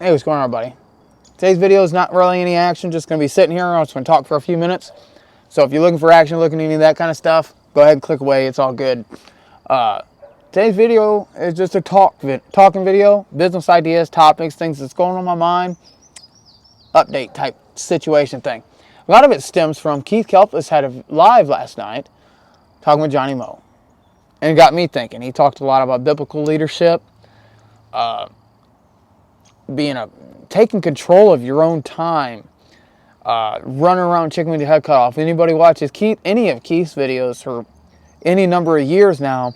Hey, what's going on, everybody? Today's video is not really any action, just going to be sitting here. I'm just going to talk for a few minutes. So if you're looking for action, looking at any of that kind of stuff, go ahead and click away. It's all good. Today's video is just a talking video, business ideas, topics, things that's going on my mind, update type situation thing. A lot of it stems from Keith Kelpis had a live last night talking with Johnny Moe. And it got me thinking. He talked a lot about biblical leadership, taking control of your own time, running around chicken with your head cut off. Anybody watches any of Keith's videos for any number of years now,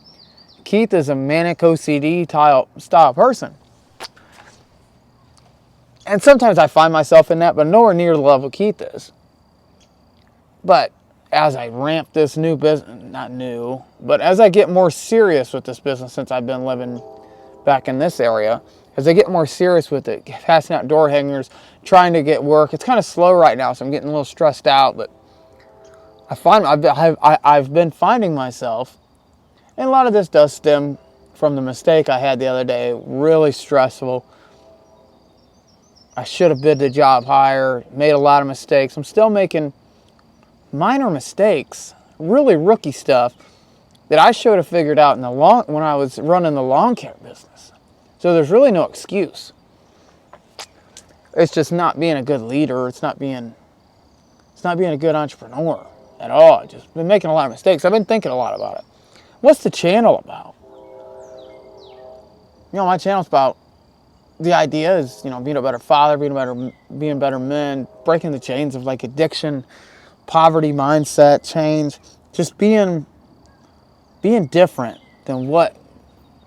Keith is a manic OCD style person. And sometimes I find myself in that, but nowhere near the level Keith is. But as I ramp this new business, not new, but as I get more serious with this business since I've been living back in this area, as I get more serious with it, passing out door hangers, trying to get work. It's kind of slow right now, so I'm getting a little stressed out. But I've been finding myself, and a lot of this does stem from the mistake I had the other day. Really stressful. I should have bid the job higher. Made a lot of mistakes. I'm still making minor mistakes, really rookie stuff that I should have figured out when I was running the lawn care business. So there's really no excuse. It's just not being a good leader. It's not being a good entrepreneur at all. I've just been making a lot of mistakes. I've been thinking a lot about it. What's the channel about? My channel's about, the idea is, being a better father, being better men, breaking the chains of like addiction, poverty mindset change, just being different than what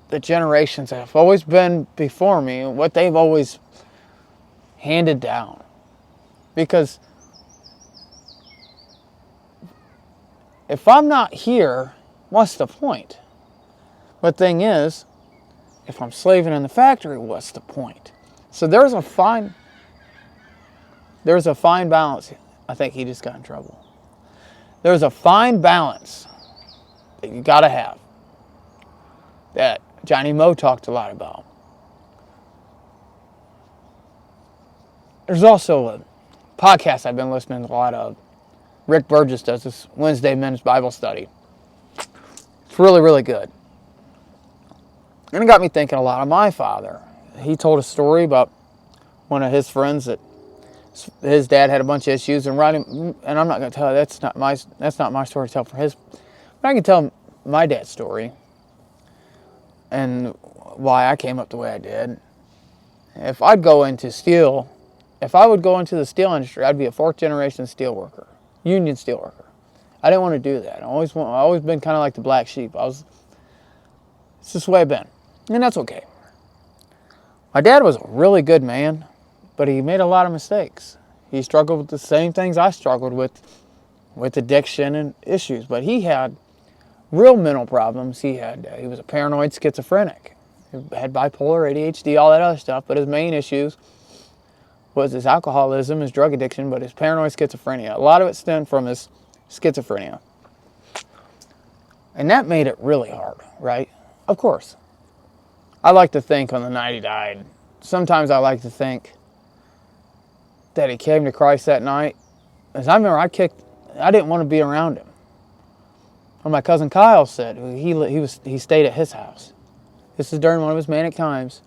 the generations that have always been before me, what they've always handed down. Because if I'm not here, what's the point? But thing is, if I'm slaving in the factory, what's the point? So there's a fine balance. I think he just got in trouble. There's a fine balance that you got to have that Johnny Moe talked a lot about. There's also a podcast I've been listening to a lot of. Rick Burgess does this Wednesday men's Bible study. It's really, really good. And it got me thinking a lot of my father. He told a story about one of his friends that his dad had a bunch of issues, and I'm not going to tell you, that's not my story to tell for his, but I can tell my dad's story and why I came up the way I did. If I would go into the steel industry, I'd be a fourth generation steel worker, union steel worker. I didn't want to do that. I always been kind of like the black sheep. It's just the way I've been, and that's okay. My dad was a really good man, but he made a lot of mistakes. He struggled with the same things I struggled with addiction and issues. But he had real mental problems. He was a paranoid schizophrenic. He had bipolar, ADHD, all that other stuff. But his main issues was his alcoholism, his drug addiction, but his paranoid schizophrenia. A lot of it stemmed from his schizophrenia. And that made it really hard, right? Of course. I like to think on the night he died, sometimes I like to think that he came to Christ that night. As I remember, I didn't want to be around him. When my cousin Kyle said, he stayed at his house. This is during one of his manic times.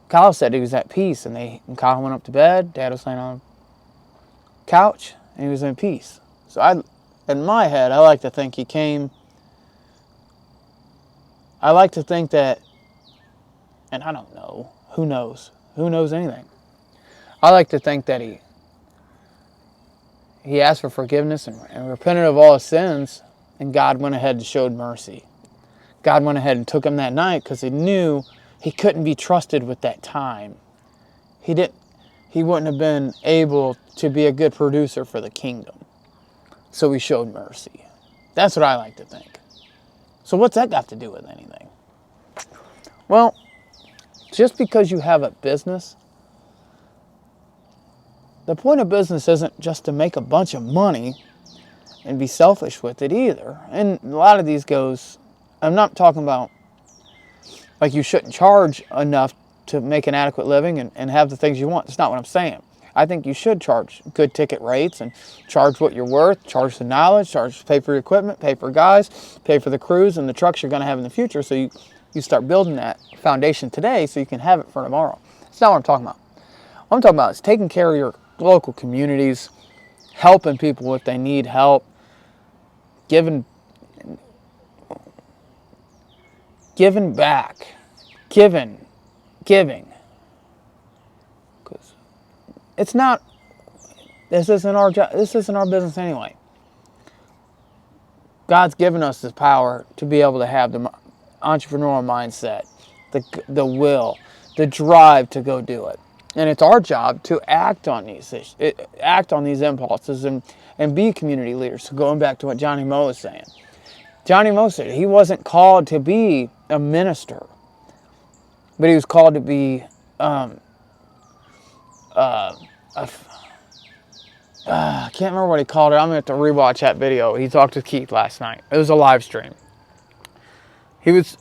Kyle said he was at peace, and Kyle went up to bed. Dad was laying on the couch, and he was in peace. So in my head, I like to think he came. I like to think that, and I don't know. Who knows? Who knows anything? I like to think that he asked for forgiveness and repented of all his sins, and God went ahead and showed mercy. God went ahead and took him that night because he knew he couldn't be trusted with that time. He wouldn't have been able to be a good producer for the kingdom. So he showed mercy. That's what I like to think. So what's that got to do with anything? Well, just because you have a business, the point of business isn't just to make a bunch of money and be selfish with it either. And a lot of these I'm not talking about like you shouldn't charge enough to make an adequate living and have the things you want. That's not what I'm saying. I think you should charge good ticket rates and charge what you're worth, charge the knowledge, pay for your equipment, pay for guys, pay for the crews and the trucks you're going to have in the future. So you start building that foundation today so you can have it for tomorrow. That's not what I'm talking about. What I'm talking about is taking care of your local communities, helping people if they need help, giving back, giving. Because it's not, this isn't our job, this isn't our business anyway. God's given us this power to be able to have the entrepreneurial mindset, the will, the drive to go do it. And it's our job to act on these impulses and be community leaders. So going back to what Johnny Moe was saying. Johnny Moe said he wasn't called to be a minister, but he was called to be I can't remember what he called it. I'm going to have to rewatch that video. He talked to Keith last night. It was a live stream. He was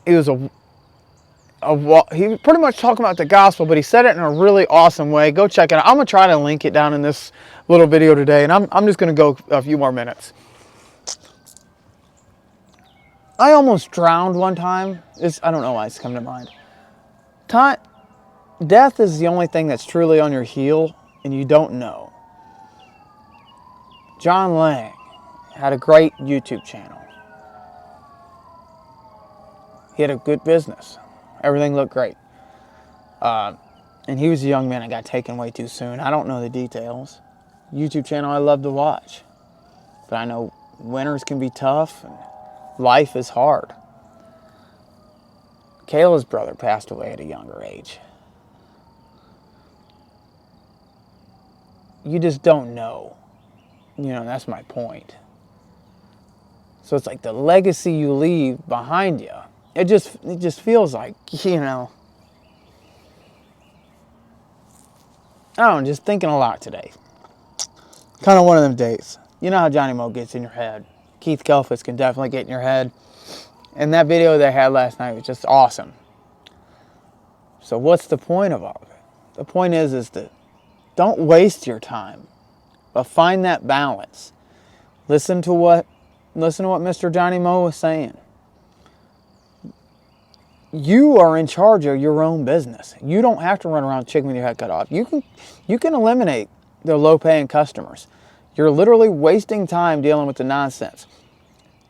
pretty much talking about the gospel, but he said it in a really awesome way. Go check it out. I'm going to try to link it down in this little video today, and I'm just going to go a few more minutes. I almost drowned one time. I don't know why it's come to mind. Death is the only thing that's truly on your heel, and you don't know. John Lang had a great YouTube channel. He had a good business. Everything looked great. And he was a young man that got taken way too soon. I don't know the details. YouTube channel I love to watch. But I know winters can be tough and life is hard. Kayla's brother passed away at a younger age. You just don't know. That's my point. So it's like the legacy you leave behind you. It just feels like, I don't know, just thinking a lot today. Kind of one of them days. You know how Johnny Moe gets in your head. Keith Kelfitz can definitely get in your head. And that video they had last night was just awesome. So what's the point of all of it? The point is that don't waste your time, but find that balance. Listen to what Mr. Johnny Moe was saying. You are in charge of your own business. You don't have to run around chicken with your head cut off. You can eliminate the low-paying customers. You're literally wasting time dealing with the nonsense.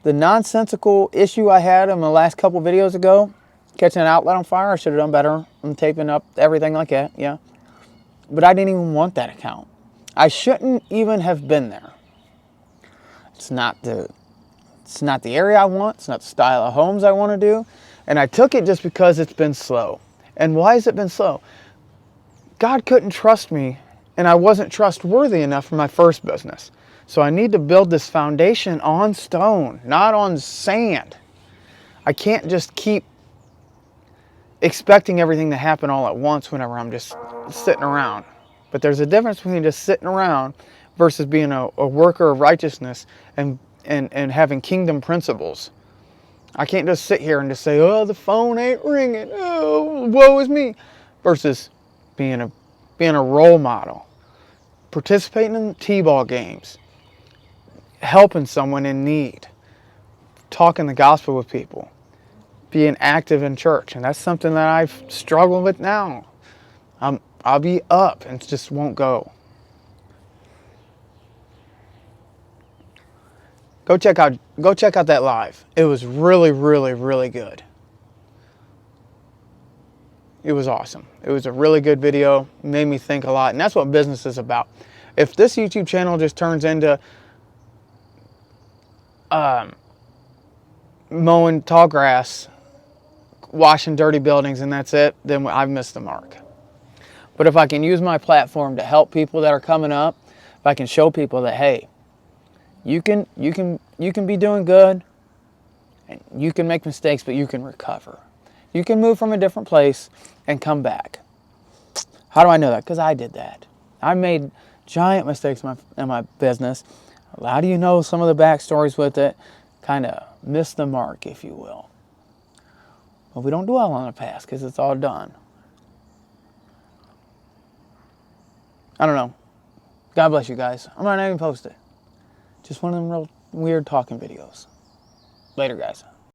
The nonsensical issue I had in the last couple videos ago, catching an outlet on fire, I should have done better. I'm taping up everything like that, yeah. But I didn't even want that account. I shouldn't even have been there. It's not the area I want. It's not the style of homes I want to do. And I took it just because it's been slow. And why has it been slow? God couldn't trust me, and I wasn't trustworthy enough for my first business. So I need to build this foundation on stone, not on sand. I can't just keep expecting everything to happen all at once whenever I'm just sitting around. But there's a difference between just sitting around versus being a worker of righteousness and having kingdom principles. I can't just sit here and just say, oh, the phone ain't ringing. Oh, woe is me. Versus being a role model. Participating in T-ball games. Helping someone in need. Talking the gospel with people. Being active in church. And that's something that I've struggled with now. I'll be up and just won't go. Go check out that live. It was really, really, really good. It was awesome. It was a really good video. It made me think a lot. And that's what business is about. If this YouTube channel just turns into mowing tall grass, washing dirty buildings, and that's it, then I've missed the mark. But if I can use my platform to help people that are coming up, if I can show people that, hey, you can be doing good, and you can make mistakes, but you can recover. You can move from a different place and come back. How do I know that? Because I did that. I made giant mistakes in my business. How do you know some of the backstories with it? Kind of missed the mark, if you will. But we don't dwell on the past because it's all done. I don't know. God bless you guys. I might not even post it. Just one of them real weird talking videos. Later, guys.